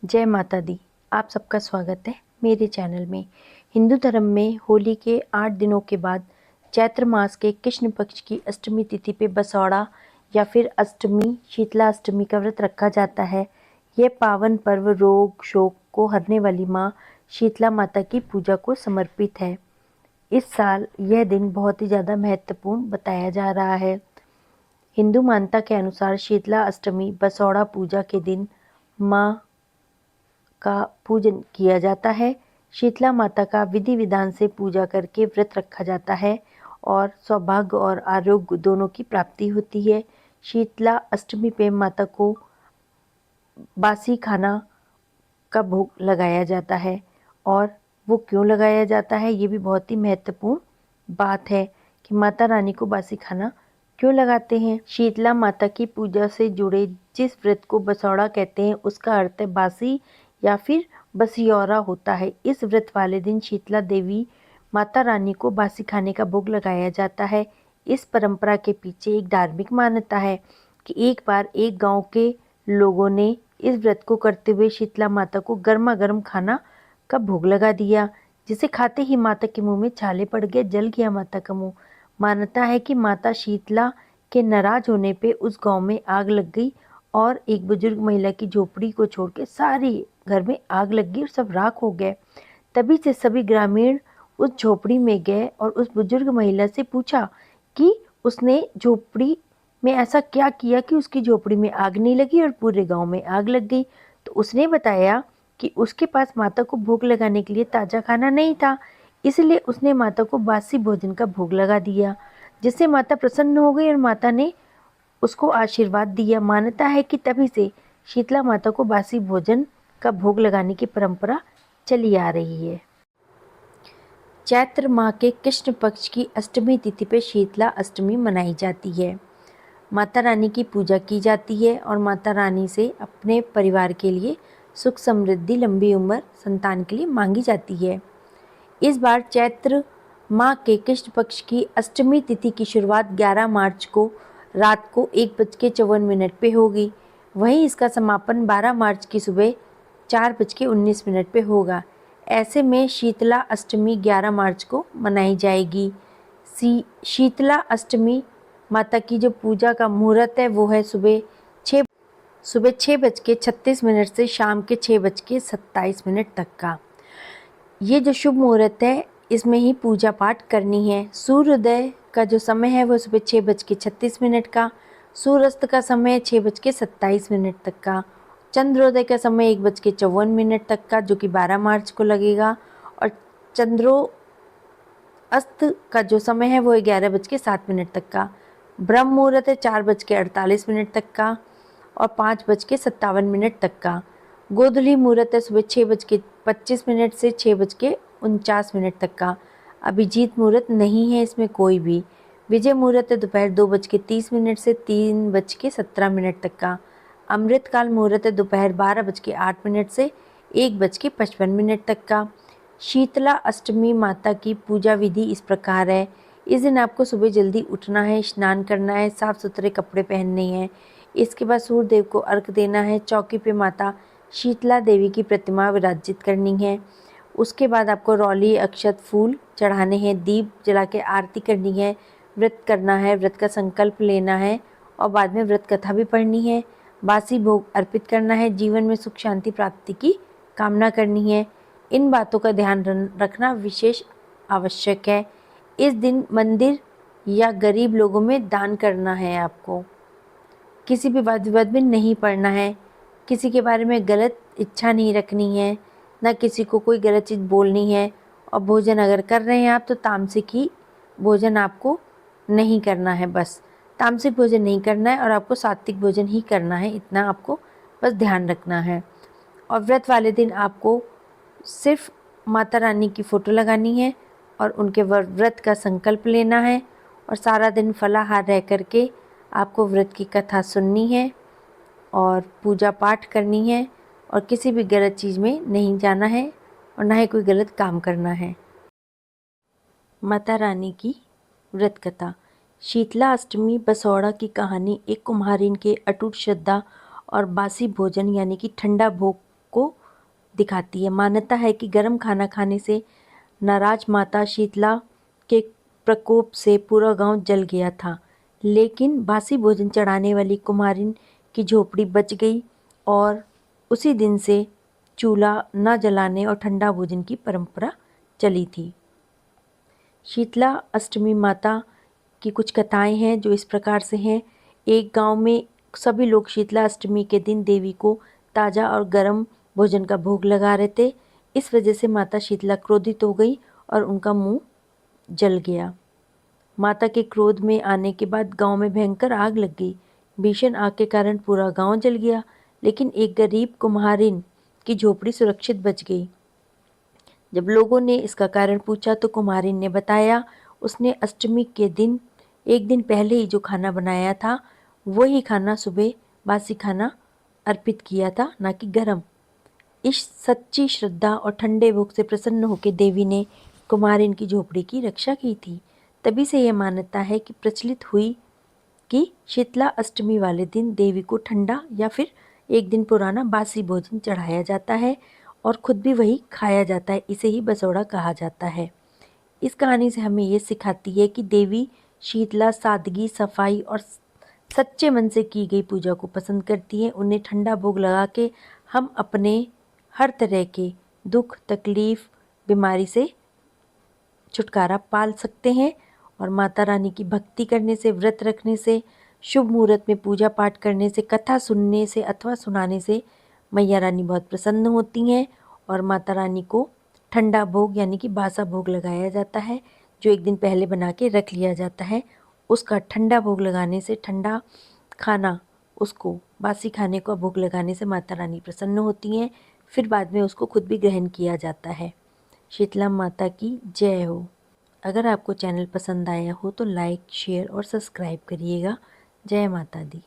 जय माता दी। आप सबका स्वागत है मेरे चैनल में। हिंदू धर्म में होली के 8 दिनों के बाद चैत्र मास के कृष्ण पक्ष की अष्टमी तिथि पे बसौड़ा या फिर अष्टमी शीतला अष्टमी का व्रत रखा जाता है। यह पावन पर्व रोग शोक को हरने वाली माँ शीतला माता की पूजा को समर्पित है। इस साल यह दिन बहुत ही ज़्यादा महत्वपूर्ण बताया जा रहा है। हिंदू मान्यता के अनुसार शीतला अष्टमी बसौड़ा पूजा के दिन माँ का पूजन किया जाता है। शीतला माता का विधि विधान से पूजा करके व्रत रखा जाता है और सौभाग्य और आरोग्य दोनों की प्राप्ति होती है। शीतला अष्टमी पे माता को बासी खाना का भोग लगाया जाता है और वो क्यों लगाया जाता है ये भी बहुत ही महत्वपूर्ण बात है कि माता रानी को बासी खाना क्यों लगाते हैं। शीतला माता की पूजा से जुड़े जिस व्रत को बसौड़ा कहते हैं उसका अर्थ है बासी या फिर बसियौरा होता है। इस व्रत वाले दिन शीतला देवी माता रानी को बासी खाने का भोग लगाया जाता है। इस परंपरा के पीछे एक धार्मिक मान्यता है कि एक बार एक गांव के लोगों ने इस व्रत को करते हुए शीतला माता को गर्मा गर्म खाना का भोग लगा दिया, जिसे खाते ही माता के मुंह में छाले पड़ गए, जल गया माता का मुंह। मान्यता है कि माता शीतला के नाराज होने पे उस गांव में आग लग गई और एक बुजुर्ग महिला की झोपड़ी को छोड़ के सारी घर में आग लग गई और सब राख हो गए। तभी से सभी ग्रामीण उस झोपड़ी में गए और उस बुजुर्ग महिला से पूछा कि उसने झोपड़ी में ऐसा क्या किया कि उसकी झोपड़ी में आग नहीं लगी और पूरे गांव में आग लग गई। तो उसने बताया कि उसके पास माता को भोग लगाने के लिए ताज़ा खाना नहीं था, इसलिए उसने माता को बासी भोजन का भोग लगा दिया, जिससे माता प्रसन्न हो गई और माता ने उसको आशीर्वाद दिया। मान्यता है कि तभी से शीतला माता को बासी भोजन का भोग लगाने की परंपरा चली आ रही है। चैत्र माह के कृष्ण पक्ष की अष्टमी तिथि पे शीतला अष्टमी मनाई जाती है। माता रानी की पूजा की जाती है और माता रानी से अपने परिवार के लिए सुख समृद्धि लंबी उम्र संतान के लिए मांगी जाती है। इस बार चैत्र माह के कृष्ण पक्ष की अष्टमी तिथि की शुरुआत 11 मार्च को रात को 1:54 पे होगी। वहीं इसका समापन 12 मार्च की सुबह 4:19 पे होगा। ऐसे में शीतला अष्टमी 11 मार्च को मनाई जाएगी। शीतला अष्टमी माता की जो पूजा का मुहूर्त है वो है सुबह 6:36 से शाम के 6:27 तक का। ये जो शुभ मुहूर्त है इसमें ही पूजा पाठ करनी है। सूर्योदय का जो समय है वो सुबह 6:36 का, सूर्यास्त का समय 6:27 तक का, चंद्रोदय का समय 1:54 तक का जो कि 12 मार्च को लगेगा, और चंद्रोअस्त का जो समय है वो 11:07 तक का। ब्रह्म मुहूर्त है 4:48 तक का और 5:57 तक का। गोधूली मुहूर्त है सुबह 6:25 से 6:49 तक का। अभिजीत मुहूर्त नहीं है इसमें कोई भी। विजय मुहूर्त है दोपहर 2:30 से 3:17 तक का। अमृतकाल मुहूर्त है दोपहर 12:08 से 1:55 तक का। शीतला अष्टमी माता की पूजा विधि इस प्रकार है। इस दिन आपको सुबह जल्दी उठना है, स्नान करना है, साफ सुथरे कपड़े पहनने हैं। इसके बाद सूर्य देव को अर्घ देना है। चौकी पे माता शीतला देवी की प्रतिमा विराजित करनी है। उसके बाद आपको रौली अक्षत फूल चढ़ाने हैं, दीप जला के आरती करनी है, व्रत करना है, व्रत का संकल्प लेना है और बाद में व्रत कथा भी पढ़नी है। बासी भोग अर्पित करना है, जीवन में सुख शांति प्राप्ति की कामना करनी है। इन बातों का ध्यान रखना विशेष आवश्यक है। इस दिन मंदिर या गरीब लोगों में दान करना है। आपको किसी भी वाद विवाद में नहीं पड़ना है, किसी के बारे में गलत इच्छा नहीं रखनी है, ना किसी को कोई गलत चीज़ बोलनी है। और भोजन अगर कर रहे हैं आप तो तामसिक ही भोजन आपको नहीं करना है। बस तामसिक भोजन नहीं करना है और आपको सात्विक भोजन ही करना है, इतना आपको बस ध्यान रखना है। और व्रत वाले दिन आपको सिर्फ माता रानी की फ़ोटो लगानी है और उनके व्रत का संकल्प लेना है और सारा दिन फलाहार रह करके आपको व्रत की कथा सुननी है और पूजा पाठ करनी है और किसी भी गलत चीज़ में नहीं जाना है और ना ही कोई गलत काम करना है। माता रानी की व्रत कथा। शीतला अष्टमी बसौड़ा की कहानी एक कुम्हारिन के अटूट श्रद्धा और बासी भोजन यानी कि ठंडा भोग को दिखाती है। मान्यता है कि गर्म खाना खाने से नाराज माता शीतला के प्रकोप से पूरा गांव जल गया था, लेकिन बासी भोजन चढ़ाने वाली कुम्हारिन की झोपड़ी बच गई और उसी दिन से चूल्हा न जलाने और ठंडा भोजन की परंपरा चली थी। शीतला अष्टमी माता की कुछ कथाएं हैं जो इस प्रकार से हैं। एक गांव में सभी लोग शीतला अष्टमी के दिन देवी को ताज़ा और गर्म भोजन का भोग लगा रहे थे। इस वजह से माता शीतला क्रोधित हो गई और उनका मुंह जल गया। माता के क्रोध में आने के बाद गांव में भयंकर आग लग गई। भीषण आग के कारण पूरा गांव जल गया, लेकिन एक गरीब कुम्हारिन की झोपड़ी सुरक्षित बच गई। जब लोगों ने इसका कारण पूछा तो कुम्हारिन ने बताया उसने अष्टमी के दिन एक दिन पहले ही जो खाना बनाया था वही खाना सुबह बासी खाना अर्पित किया था, ना कि गरम। इस सच्ची श्रद्धा और ठंडे भोग से प्रसन्न होकर देवी ने कुम्हारिन की झोपड़ी की रक्षा की थी। तभी से यह मान्यता है कि प्रचलित हुई कि शीतला अष्टमी वाले दिन देवी को ठंडा या फिर एक दिन पुराना बासी भोजन चढ़ाया जाता है और खुद भी वही खाया जाता है। इसे ही बसौड़ा कहा जाता है। इस कहानी से हमें ये सिखाती है कि देवी शीतला सादगी, सफाई और सच्चे मन से की गई पूजा को पसंद करती हैं। उन्हें ठंडा भोग लगा के हम अपने हर तरह के दुख, तकलीफ, बीमारी से छुटकारा पाल सकते हैं। और माता रानी की भक्ति करने से, व्रत रखने से, शुभ मुहूर्त में पूजा पाठ करने से, कथा सुनने से अथवा सुनाने से मैया रानी बहुत प्रसन्न होती हैं और माता रानी को ठंडा भोग यानी कि बासा भोग लगाया जाता है, जो एक दिन पहले बना के रख लिया जाता है। उसका ठंडा भोग लगाने से, ठंडा खाना उसको बासी खाने का भोग लगाने से माता रानी प्रसन्न होती हैं। फिर बाद में उसको खुद भी ग्रहण किया जाता है। शीतला माता की जय हो। अगर आपको चैनल पसंद आया हो तो लाइक, शेयर और सब्सक्राइब करिएगा। जय माता दी।